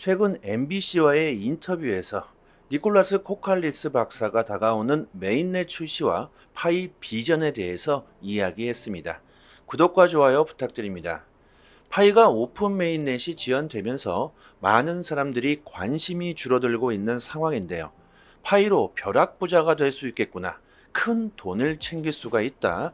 최근 MBC와의 인터뷰에서 니콜라스 코칼리스 박사가 다가오는 메인넷 출시와 파이 비전에 대해서 이야기했습니다. 구독과 좋아요 부탁드립니다. 파이가 오픈 메인넷이 지연되면서 많은 사람들이 관심이 줄어들고 있는 상황인데요. 파이로 벼락부자가 될 수 있겠구나. 큰 돈을 챙길 수가 있다.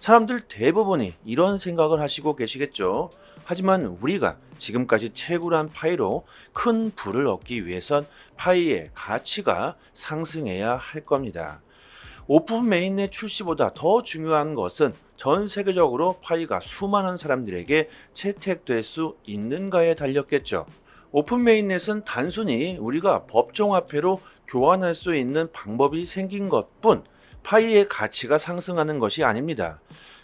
사람들 대부분이 이런 생각을 하시고 계시겠죠. 하지만 우리가 지금까지 채굴한 파이로 큰 부를 얻기 위해선 파이의 가치가 상승해야 할 겁니다. 오픈 메인넷 출시보다 더 중요한 것은 전 세계적으로 파이가 수많은 사람들에게 채택될 수 있는가에 달렸겠죠. 오픈 메인넷은 단순히 우리가 법정화폐로 교환할 수 있는 방법이 생긴 것뿐 파이의 가치가 상승하는 것이 아닙니다.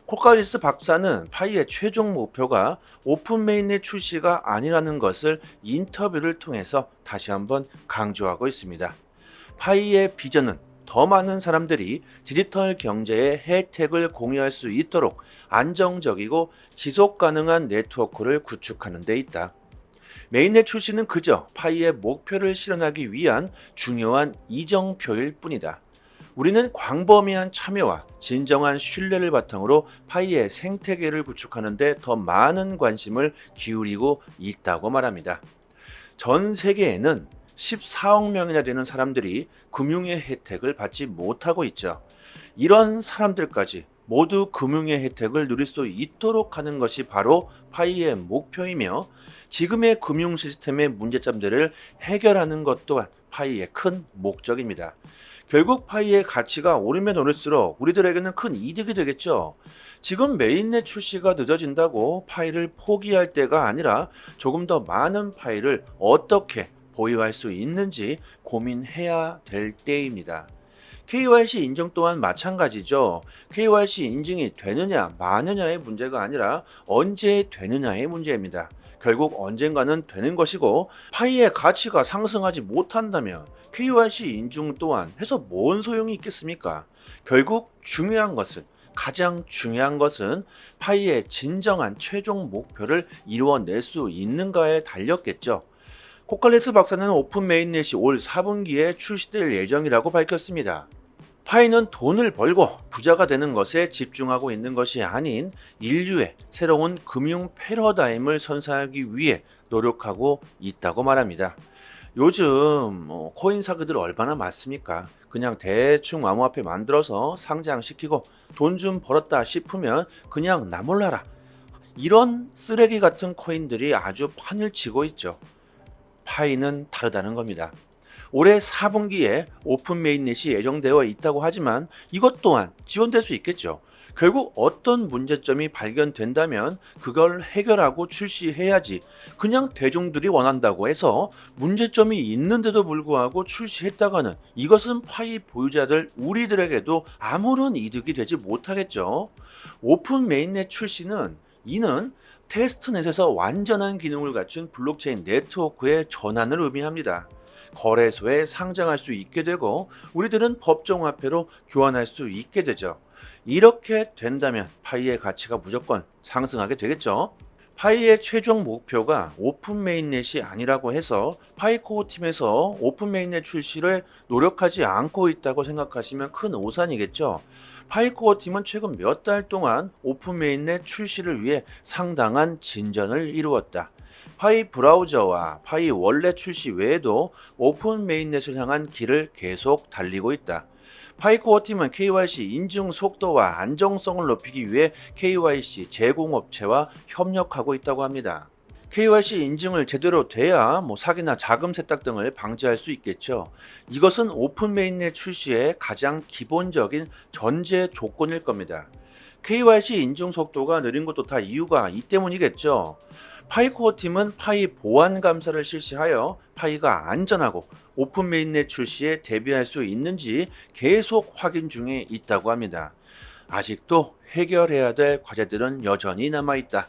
코카리스 박사는 파이의 최종 목표가 오픈 메인넷 출시가 아니라는 것을 인터뷰를 통해서 다시 한번 강조하고 있습니다. 파이의 비전은 더 많은 사람들이 디지털 경제의 혜택을 공유할 수 있도록 안정적이고 지속 가능한 네트워크를 구축하는 데 있다. 메인넷 출시는 그저 파이의 목표를 실현하기 위한 중요한 이정표일 뿐이다. 우리는 광범위한 참여와 진정한 신뢰를 바탕으로 파이의 생태계를 구축하는 데 더 많은 관심을 기울이고 있다고 말합니다. 전 세계에는 14억 명이나 되는 사람들이 금융의 혜택을 받지 못하고 있죠. 이런 사람들까지 모두 금융의 혜택을 누릴 수 있도록 하는 것이 바로 파이의 목표이며 지금의 금융 시스템의 문제점들을 해결하는 것 또한 파이의 큰 목적입니다. 결국 파이의 가치가 오르면 오를수록 우리들에게는 큰 이득이 되겠죠. 지금 메인넷 출시가 늦어진다고 파이를 포기할 때가 아니라 조금 더 많은 파이를 어떻게 보유할 수 있는지 고민해야 될 때입니다. KYC 인증 또한 마찬가지죠. KYC 인증이 되느냐 마느냐의 문제가 아니라 언제 되느냐의 문제입니다. 결국 언젠가는 되는 것이고 파이의 가치가 상승하지 못한다면 KYC 인증 또한 해서 뭔 소용이 있겠습니까? 결국 가장 중요한 것은 파이의 진정한 최종 목표를 이루어낼 수 있는가에 달렸겠죠. 코칼리스 박사는 오픈 메인넷이 올 4분기에 출시될 예정이라고 밝혔습니다. 파이는 돈을 벌고 부자가 되는 것에 집중하고 있는 것이 아닌 인류의 새로운 금융 패러다임을 선사하기 위해 노력하고 있다고 말합니다. 요즘 코인 사기들 얼마나 많습니까? 그냥 대충 암호화폐 만들어서 상장시키고 돈 좀 벌었다 싶으면 그냥 나 몰라라. 이런 쓰레기 같은 코인들이 아주 판을 치고 있죠. 파이는 다르다는 겁니다. 올해 4분기에 오픈 메인넷이 예정되어 있다고 하지만 이것 또한 지원될 수 있겠죠. 결국 어떤 문제점이 발견된다면 그걸 해결하고 출시해야지 그냥 대중들이 원한다고 해서 문제점이 있는데도 불구하고 출시했다가는 이것은 파이 보유자들 우리들에게도 아무런 이득이 되지 못하겠죠. 오픈 메인넷 출시는 이는 테스트넷에서 완전한 기능을 갖춘 블록체인 네트워크의 전환을 의미합니다. 거래소에 상장할 수 있게 되고 우리들은 법정화폐로 교환할 수 있게 되죠. 이렇게 된다면 파이의 가치가 무조건 상승하게 되겠죠. 파이의 최종 목표가 오픈 메인넷이 아니라고 해서 파이코어 팀에서 오픈 메인넷 출시를 노력하지 않고 있다고 생각하시면 큰 오산이겠죠. 파이코어 팀은 최근 몇 달 동안 오픈 메인넷 출시를 위해 상당한 진전을 이루었다. 파이 브라우저와 파이 원래 출시 외에도 오픈 메인넷을 향한 길을 계속 달리고 있다. 파이코어 팀은 KYC 인증 속도와 안정성을 높이기 위해 KYC 제공업체와 협력하고 있다고 합니다. KYC 인증을 제대로 돼야 사기나 자금 세탁 등을 방지할 수 있겠죠. 이것은 오픈 메인넷 출시의 가장 기본적인 전제 조건일 겁니다. KYC 인증 속도가 느린 것도 다 이유가 이 때문이겠죠. 파이코어 팀은 파이 보안 감사를 실시하여 파이가 안전하고 오픈 메인넷 출시에 대비할 수 있는지 계속 확인 중에 있다고 합니다. 아직도 해결해야 될 과제들은 여전히 남아있다.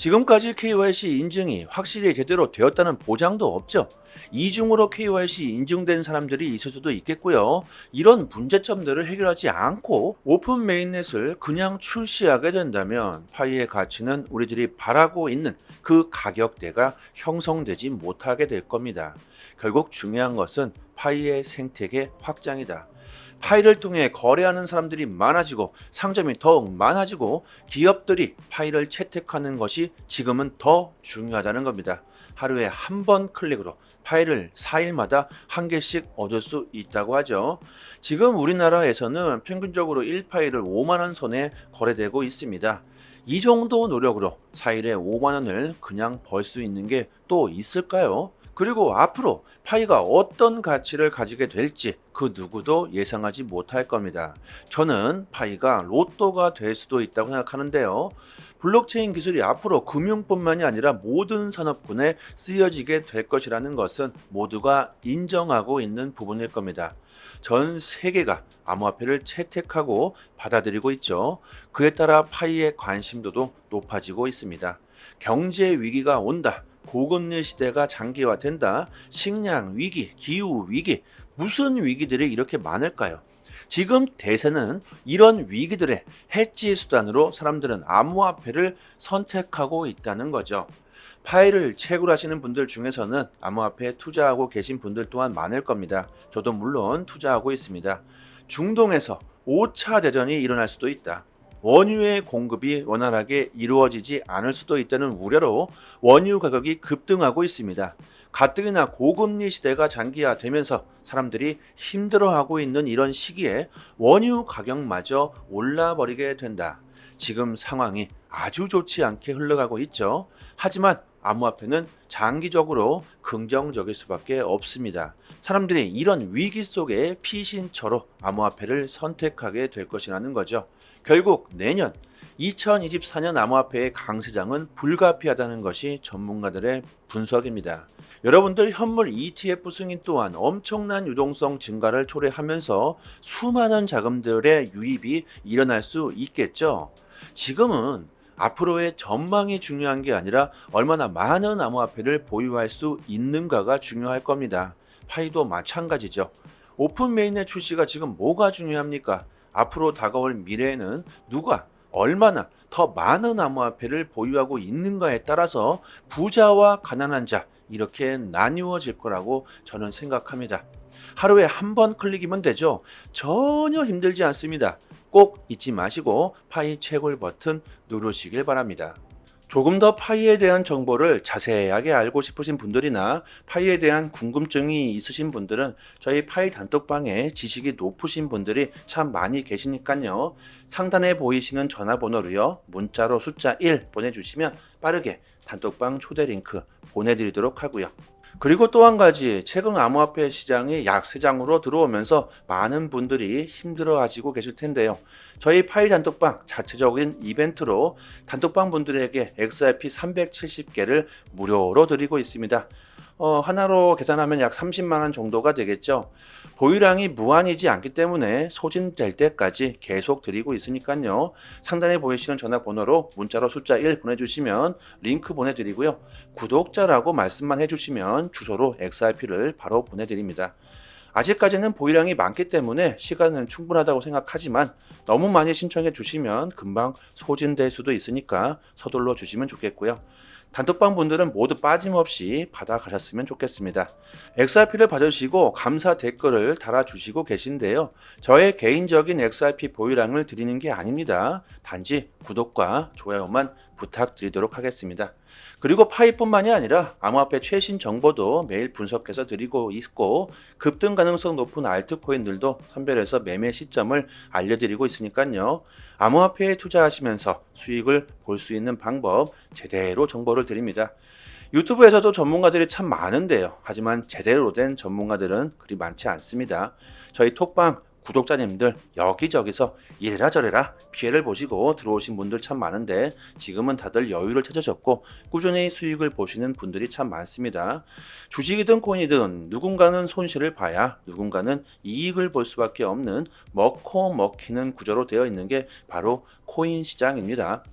지금까지 KYC 인증이 확실히 제대로 되었다는 보장도 없죠. 이중으로 KYC 인증된 사람들이 있을 수도 있겠고요. 이런 문제점들을 해결하지 않고 오픈 메인넷을 그냥 출시하게 된다면 파이의 가치는 우리들이 바라고 있는 그 가격대가 형성되지 못하게 될 겁니다. 결국 중요한 것은 파이의 생태계 확장이다. 파이를 통해 거래하는 사람들이 많아지고 상점이 더욱 많아지고 기업들이 파이를 채택하는 것이 지금은 더 중요하다는 겁니다. 하루에 한 번 클릭으로 파이를 4일마다 한 개씩 얻을 수 있다고 하죠. 지금 우리나라에서는 평균적으로 1파이를 5만원 선에 거래되고 있습니다. 이 정도 노력으로 4일에 5만원을 그냥 벌 수 있는 게 또 있을까요? 그리고 앞으로 파이가 어떤 가치를 가지게 될지 그 누구도 예상하지 못할 겁니다. 저는 파이가 로또가 될 수도 있다고 생각하는데요. 블록체인 기술이 앞으로 금융뿐만이 아니라 모든 산업군에 쓰여지게 될 것이라는 것은 모두가 인정하고 있는 부분일 겁니다. 전 세계가 암호화폐를 채택하고 받아들이고 있죠. 그에 따라 파이의 관심도도 높아지고 있습니다. 경제 위기가 온다. 고금리 시대가 장기화된다. 식량 위기, 기후 위기, 무슨 위기들이 이렇게 많을까요? 지금 대세는 이런 위기들의 해지 수단으로 사람들은 암호화폐를 선택하고 있다는 거죠. 파이를 채굴하시는 분들 중에서는 암호화폐에 투자하고 계신 분들 또한 많을 겁니다. 저도 물론 투자하고 있습니다. 중동에서 5차 대전이 일어날 수도 있다. 원유의 공급이 원활하게 이루어지지 않을 수도 있다는 우려로 원유 가격이 급등하고 있습니다. 가뜩이나 고금리 시대가 장기화되면서 사람들이 힘들어하고 있는 이런 시기에 원유 가격마저 올라버리게 된다. 지금 상황이 아주 좋지 않게 흘러가고 있죠. 하지만 암호화폐는 장기적으로 긍정적일 수밖에 없습니다. 사람들이 이런 위기 속에 피신처로 암호화폐를 선택하게 될 것이라는 거죠. 결국 내년 2024년 암호화폐의 강세장은 불가피하다는 것이 전문가들의 분석입니다. 여러분들 현물 ETF 승인 또한 엄청난 유동성 증가를 초래하면서 수많은 자금들의 유입이 일어날 수 있겠죠. 지금은 앞으로의 전망이 중요한 게 아니라 얼마나 많은 암호화폐를 보유할 수 있는가가 중요할 겁니다. 파이도 마찬가지죠. 오픈 메인넷 출시가 지금 뭐가 중요합니까? 앞으로 다가올 미래에는 누가 얼마나 더 많은 암호화폐를 보유하고 있는가에 따라서 부자와 가난한 자 이렇게 나뉘어질 거라고 저는 생각합니다. 하루에 한 번 클릭이면 되죠. 전혀 힘들지 않습니다. 꼭 잊지 마시고 파이 채굴 버튼 누르시길 바랍니다. 조금 더 파이에 대한 정보를 자세하게 알고 싶으신 분들이나 파이에 대한 궁금증이 있으신 분들은 저희 파이 단톡방에 지식이 높으신 분들이 참 많이 계시니까요. 상단에 보이시는 전화번호로요. 문자로 숫자 1 보내주시면 빠르게 단톡방 초대 링크 보내드리도록 하고요. 그리고 또 한 가지, 최근 암호화폐 시장이 약세장으로 들어오면서 많은 분들이 힘들어하시고 계실 텐데요. 저희 파이 단톡방 자체적인 이벤트로 단톡방 분들에게 XRP 370개를 무료로 드리고 있습니다. 하나로 계산하면 약 30만 원 정도가 되겠죠. 보유량이 무한이지 않기 때문에 소진될 때까지 계속 드리고 있으니까요. 상단에 보이시는 전화번호로 문자로 숫자 1 보내주시면 링크 보내드리고요. 구독자라고 말씀만 해주시면 주소로 XRP를 바로 보내드립니다. 아직까지는 보유량이 많기 때문에 시간은 충분하다고 생각하지만 너무 많이 신청해 주시면 금방 소진될 수도 있으니까 서둘러 주시면 좋겠고요. 단톡방 분들은 모두 빠짐없이 받아가셨으면 좋겠습니다. XRP를 받으시고 감사 댓글을 달아주시고 계신데요. 저의 개인적인 XRP 보유량을 드리는 게 아닙니다. 단지 구독과 좋아요만 부탁드리도록 하겠습니다. 그리고 파이뿐만이 아니라 암호화폐 최신 정보도 매일 분석해서 드리고 있고 급등 가능성 높은 알트코인들도 선별해서 매매 시점을 알려드리고 있으니까요. 암호화폐에 투자하시면서 수익을 볼 수 있는 방법 제대로 정보를 드립니다. 유튜브에서도 전문가들이 참 많은데요. 하지만 제대로 된 전문가들은 그리 많지 않습니다. 저희 톡방 구독자님들 여기저기서 이래라 저래라 피해를 보시고 들어오신 분들 참 많은데 지금은 다들 여유를 찾으셨고 꾸준히 수익을 보시는 분들이 참 많습니다. 주식이든 코인이든 누군가는 손실을 봐야 누군가는 이익을 볼 수밖에 없는 먹고 먹히는 구조로 되어 있는 게 바로 코인 시장입니다.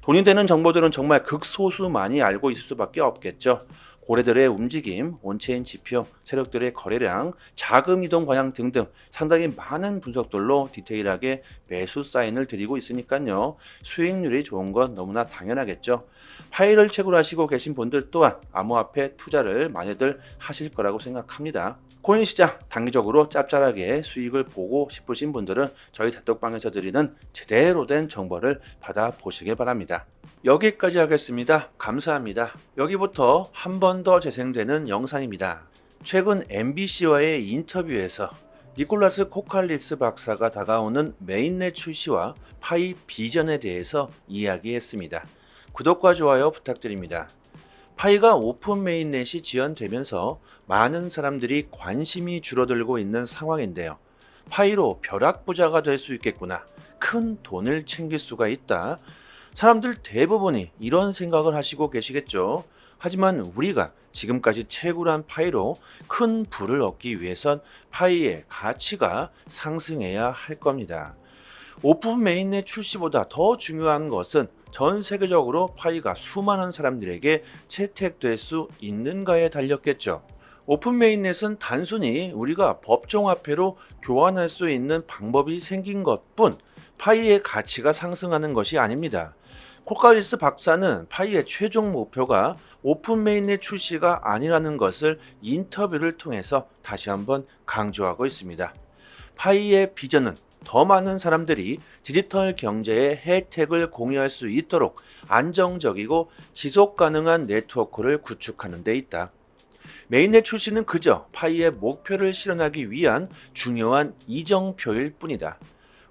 돈이 되는 정보들은 정말 극소수만이 알고 있을 수밖에 없겠죠. 고래들의 움직임, 온체인 지표, 세력들의 거래량, 자금 이동 방향 등등 상당히 많은 분석들로 디테일하게 매수 사인을 드리고 있으니까요. 수익률이 좋은 건 너무나 당연하겠죠. 파일을 채굴하시고 계신 분들 또한 암호화폐 투자를 많이들 하실 거라고 생각합니다. 코인 시장 단기적으로 짭짤하게 수익을 보고 싶으신 분들은 저희 단톡방에서 드리는 제대로 된 정보를 받아보시길 바랍니다. 여기까지 하겠습니다. 감사합니다. 여기부터 한 번 더 재생되는 영상입니다. 최근 MBC와의 인터뷰에서 니콜라스 코칼리스 박사가 다가오는 메인넷 출시와 파이 비전에 대해서 이야기했습니다. 구독과 좋아요 부탁드립니다. 파이가 오픈 메인넷이 지연되면서 많은 사람들이 관심이 줄어들고 있는 상황인데요. 파이로 벼락부자가 될 수 있겠구나. 큰 돈을 챙길 수가 있다. 사람들 대부분이 이런 생각을 하시고 계시겠죠. 하지만 우리가 지금까지 채굴한 파이로 큰 부를 얻기 위해선 파이의 가치가 상승해야 할 겁니다. 오픈 메인넷 출시보다 더 중요한 것은 전 세계적으로 파이가 수많은 사람들에게 채택될 수 있는가에 달렸겠죠. 오픈 메인넷은 단순히 우리가 법정화폐로 교환할 수 있는 방법이 생긴 것뿐 파이의 가치가 상승하는 것이 아닙니다. 코칼리스 박사는 파이의 최종 목표가 오픈 메인넷 출시가 아니라는 것을 인터뷰를 통해서 다시 한번 강조하고 있습니다. 파이의 비전은 더 많은 사람들이 디지털 경제의 혜택을 공유할 수 있도록 안정적이고 지속 가능한 네트워크를 구축하는 데 있다. 메인넷 출시는 그저 파이의 목표를 실현하기 위한 중요한 이정표일 뿐이다.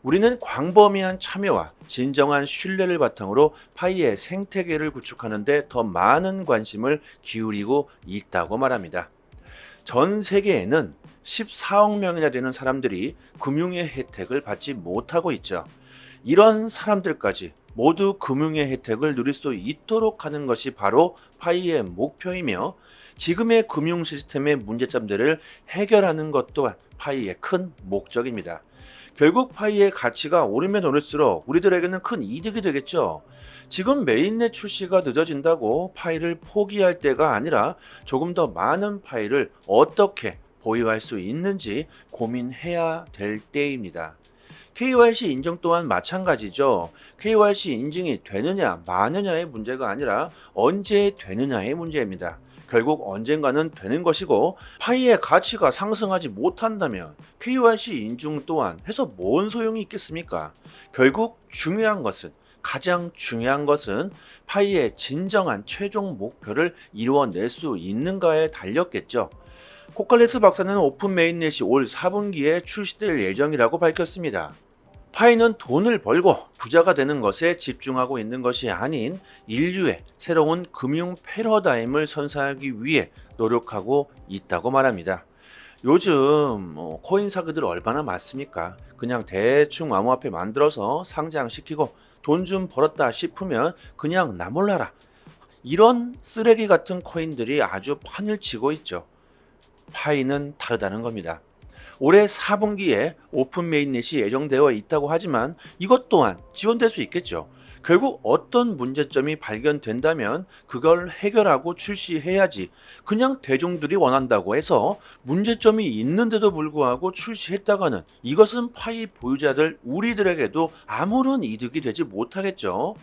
우리는 광범위한 참여와 진정한 신뢰를 바탕으로 파이의 생태계를 구축하는 데 더 많은 관심을 기울이고 있다고 말합니다. 전 세계에는 14억 명이나 되는 사람들이 금융의 혜택을 받지 못하고 있죠. 이런 사람들까지 모두 금융의 혜택을 누릴 수 있도록 하는 것이 바로 파이의 목표이며 지금의 금융 시스템의 문제점들을 해결하는 것 또한 파이의 큰 목적입니다. 결국 파이의 가치가 오르면 오를수록 우리들에게는 큰 이득이 되겠죠. 지금 메인넷 출시가 늦어진다고 파이를 포기할 때가 아니라 조금 더 많은 파이를 어떻게 보유할 수 있는지 고민해야 될 때입니다. KYC 인증 또한 마찬가지죠. KYC 인증이 되느냐 마느냐의 문제가 아니라 언제 되느냐의 문제입니다. 결국 언젠가는 되는 것이고 파이의 가치가 상승하지 못한다면 KYC 인증 또한 해서 뭔 소용이 있겠습니까? 결국 가장 중요한 것은 파이의 진정한 최종 목표를 이루어낼 수 있는가에 달렸겠죠. 코칼리스 박사는 오픈 메인넷이 올 4분기에 출시될 예정이라고 밝혔습니다. 파이는 돈을 벌고 부자가 되는 것에 집중하고 있는 것이 아닌 인류의 새로운 금융 패러다임을 선사하기 위해 노력하고 있다고 말합니다. 요즘 코인 사기들 얼마나 많습니까? 그냥 대충 암호화폐 만들어서 상장시키고 돈 좀 벌었다 싶으면 그냥 나 몰라라. 이런 쓰레기 같은 코인들이 아주 판을 치고 있죠. 파이는 다르다는 겁니다. 올해 4분기에 오픈 메인넷이 예정되어 있다고 하지만 이것 또한 지원될 수 있겠죠. 결국 어떤 문제점이 발견된다면 그걸 해결하고 출시해야지 그냥 대중들이 원한다고 해서 문제점이 있는데도 불구하고 출시했다가는 이것은 파이 보유자들 우리들에게도 아무런 이득이 되지 못하겠죠.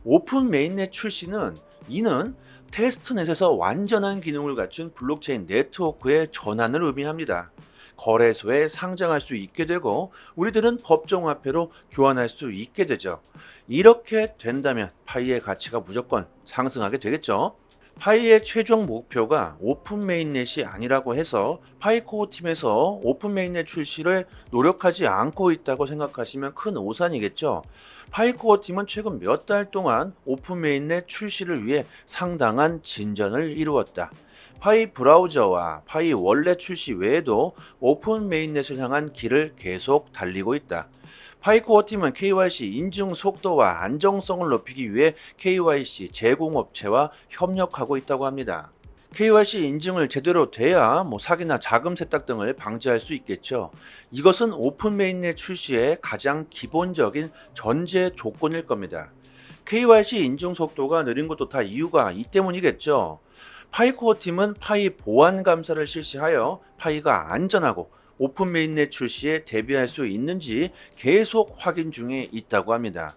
오픈 메인넷 출시는 이는 테스트넷에서 완전한 기능을 갖춘 블록체인 네트워크의 전환을 의미합니다. 거래소에 상장할 수 있게 되고 우리들은 법정화폐로 교환할 수 있게 되죠. 이렇게 된다면 파이의 가치가 무조건 상승하게 되겠죠. 파이의 최종 목표가 오픈 메인넷이 아니라고 해서 파이코어 팀에서 오픈 메인넷 출시를 노력하지 않고 있다고 생각하시면 큰 오산이겠죠. 파이코어 팀은 최근 몇 달 동안 오픈 메인넷 출시를 위해 상당한 진전을 이루었다. 파이 브라우저와 파이 원래 출시 외에도 오픈 메인넷을 향한 길을 계속 달리고 있다. 파이코어 팀은 KYC 인증 속도와 안정성을 높이기 위해 KYC 제공업체와 협력하고 있다고 합니다. KYC 인증을 제대로 돼야 사기나 자금 세탁 등을 방지할 수 있겠죠. 이것은 오픈 메인넷 출시의 가장 기본적인 전제 조건일 겁니다. KYC 인증 속도가 느린 것도 다 이유가 이 때문이겠죠. 파이코어 팀은 파이 보안 감사를 실시하여 파이가 안전하고 오픈 메인넷 출시에 대비할 수 있는지 계속 확인 중에 있다고 합니다.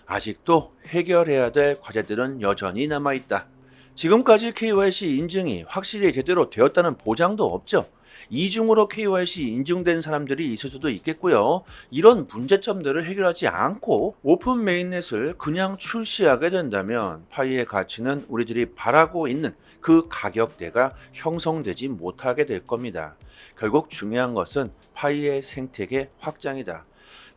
아직도 해결해야 될 과제들은 여전히 남아 있다. 지금까지 KYC 인증이 확실히 제대로 되었다는 보장도 없죠. 이중으로 KYC 인증된 사람들이 있을 수도 있겠고요. 이런 문제점들을 해결하지 않고 오픈 메인넷을 그냥 출시하게 된다면 파이의 가치는 우리들이 바라고 있는 그 가격대가 형성되지 못하게 될 겁니다. 결국 중요한 것은 파이의 생태계 확장이다.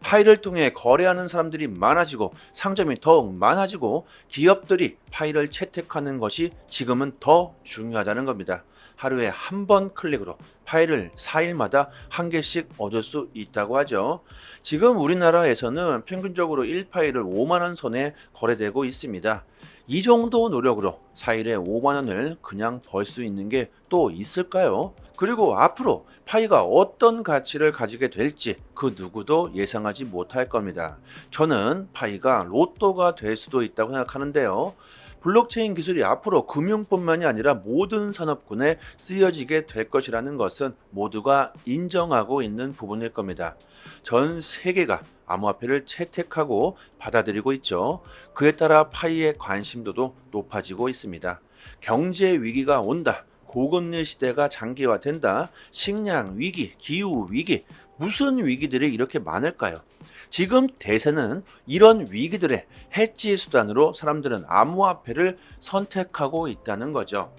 파이를 통해 거래하는 사람들이 많아지고 상점이 더욱 많아지고 기업들이 파이를 채택하는 것이 지금은 더 중요하다는 겁니다. 하루에 한 번 클릭으로 파이를 4일마다 한 개씩 얻을 수 있다고 하죠. 지금 우리나라에서는 평균적으로 1파이를 5만원 선에 거래되고 있습니다. 이 정도 노력으로 4일에 5만원을 그냥 벌 수 있는 게 또 있을까요? 그리고 앞으로 파이가 어떤 가치를 가지게 될지 그 누구도 예상하지 못할 겁니다. 저는 파이가 로또가 될 수도 있다고 생각하는데요. 블록체인 기술이 앞으로 금융뿐만이 아니라 모든 산업군에 쓰여지게 될 것이라는 것은 모두가 인정하고 있는 부분일 겁니다. 전 세계가 암호화폐를 채택하고 받아들이고 있죠. 그에 따라 파이의 관심도도 높아지고 있습니다. 경제 위기가 온다. 고금리 시대가 장기화된다. 식량 위기, 기후 위기, 무슨 위기들이 이렇게 많을까요? 지금 대세는 이런 위기들의 해지 수단으로 사람들은 암호화폐를 선택하고 있다는 거죠.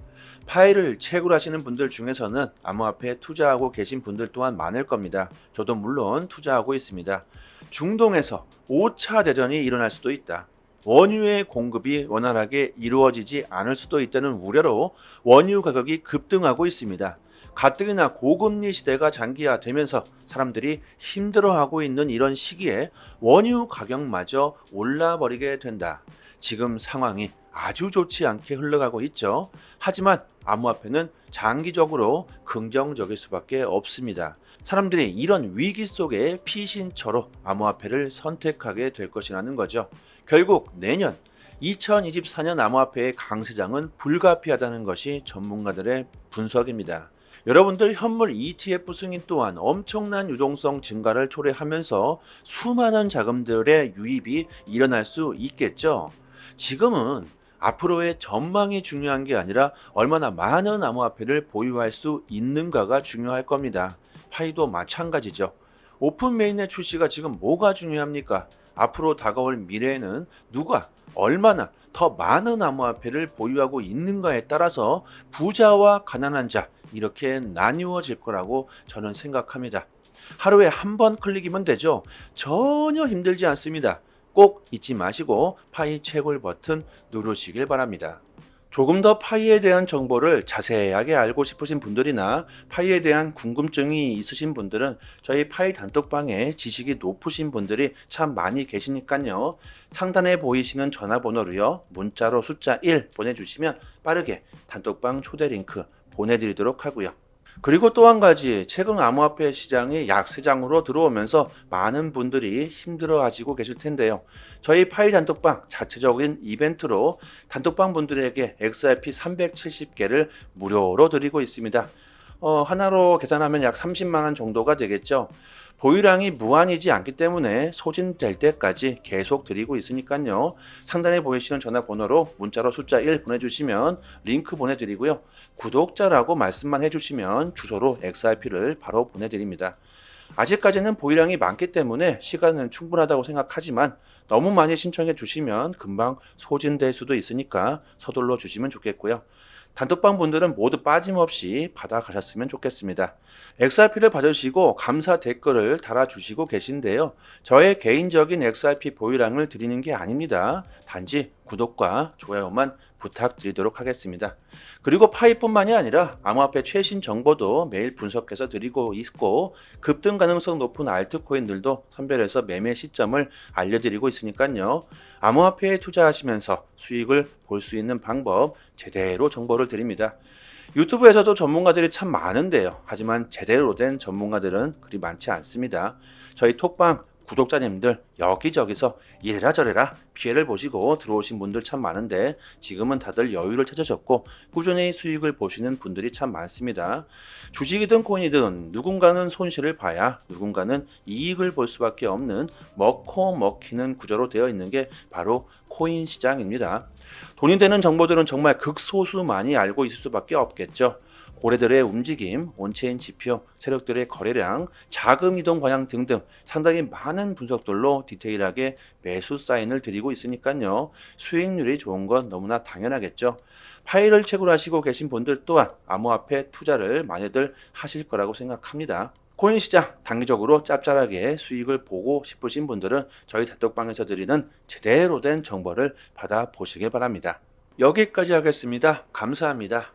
파이를 채굴하시는 분들 중에서는 암호화폐에 투자하고 계신 분들 또한 많을 겁니다. 저도 물론 투자하고 있습니다. 중동에서 5차 대전이 일어날 수도 있다. 원유의 공급이 원활하게 이루어지지 않을 수도 있다는 우려로 원유 가격이 급등하고 있습니다. 가뜩이나 고금리 시대가 장기화되면서 사람들이 힘들어하고 있는 이런 시기에 원유 가격마저 올라버리게 된다. 지금 상황이 아주 좋지 않게 흘러가고 있죠. 하지만 암호화폐는 장기적으로 긍정적일 수밖에 없습니다. 사람들이 이런 위기 속에 피신처로 암호화폐를 선택하게 될 것이라는 거죠. 결국 내년 2024년 암호화폐의 강세장은 불가피하다는 것이 전문가들의 분석입니다. 여러분들 현물 ETF 승인 또한 엄청난 유동성 증가를 초래하면서 수많은 자금들의 유입이 일어날 수 있겠죠. 지금은 앞으로의 전망이 중요한 게 아니라 얼마나 많은 암호화폐를 보유할 수 있는가가 중요할 겁니다. 파이도 마찬가지죠. 오픈 메인넷 출시가 지금 뭐가 중요합니까? 앞으로 다가올 미래에는 누가 얼마나 더 많은 암호화폐를 보유하고 있는가에 따라서 부자와 가난한 자 이렇게 나뉘어질 거라고 저는 생각합니다. 하루에 한 번 클릭이면 되죠. 전혀 힘들지 않습니다. 꼭 잊지 마시고 파이 채굴 버튼 누르시길 바랍니다. 조금 더 파이에 대한 정보를 자세하게 알고 싶으신 분들이나 파이에 대한 궁금증이 있으신 분들은 저희 파이 단톡방에 지식이 높으신 분들이 참 많이 계시니까요. 상단에 보이시는 전화번호로요. 문자로 숫자 1 보내주시면 빠르게 단톡방 초대 링크 보내드리도록 하고요. 그리고 또 한 가지, 최근 암호화폐 시장이 약세장으로 들어오면서 많은 분들이 힘들어하시고 계실 텐데요. 저희 파이 단톡방 자체적인 이벤트로 단톡방 분들에게 XRP 370개를 무료로 드리고 있습니다. 하나로 계산하면 약 30만 원 정도가 되겠죠. 보유량이 무한이지 않기 때문에 소진될 때까지 계속 드리고 있으니까요. 상단에 보이시는 전화번호로 문자로 숫자 1 보내주시면 링크 보내드리고요. 구독자라고 말씀만 해주시면 주소로 XRP를 바로 보내드립니다. 아직까지는 보유량이 많기 때문에 시간은 충분하다고 생각하지만 너무 많이 신청해 주시면 금방 소진될 수도 있으니까 서둘러 주시면 좋겠고요. 단톡방 분들은 모두 빠짐없이 받아가셨으면 좋겠습니다. XRP를 받으시고 감사 댓글을 달아주시고 계신데요. 저의 개인적인 XRP 보유량을 드리는 게 아닙니다. 단지 구독과 좋아요만 부탁드리도록 하겠습니다. 그리고 파이뿐만이 아니라 암호화폐 최신 정보도 매일 분석해서 드리고 있고 급등 가능성 높은 알트코인들도 선별해서 매매 시점을 알려드리고 있으니까요. 암호화폐에 투자하시면서 수익을 볼 수 있는 방법 제대로 정보를 드립니다. 유튜브에서도 전문가들이 참 많은데요. 하지만 제대로 된 전문가들은 그리 많지 않습니다. 저희 톡방 구독자님들 여기저기서 이래라 저래라 피해를 보시고 들어오신 분들 참 많은데 지금은 다들 여유를 찾으셨고 꾸준히 수익을 보시는 분들이 참 많습니다. 주식이든 코인이든 누군가는 손실을 봐야 누군가는 이익을 볼 수밖에 없는 먹고 먹히는 구조로 되어 있는 게 바로 코인 시장입니다. 돈이 되는 정보들은 정말 극소수만이 알고 있을 수밖에 없겠죠. 고래들의 움직임, 온체인 지표, 세력들의 거래량, 자금 이동 방향 등등 상당히 많은 분석들로 디테일하게 매수 사인을 드리고 있으니까요. 수익률이 좋은 건 너무나 당연하겠죠. 파일을 채굴하시고 계신 분들 또한 암호화폐 투자를 많이들 하실 거라고 생각합니다. 코인 시장 단기적으로 짭짤하게 수익을 보고 싶으신 분들은 저희 단톡방에서 드리는 제대로 된 정보를 받아보시길 바랍니다. 여기까지 하겠습니다. 감사합니다.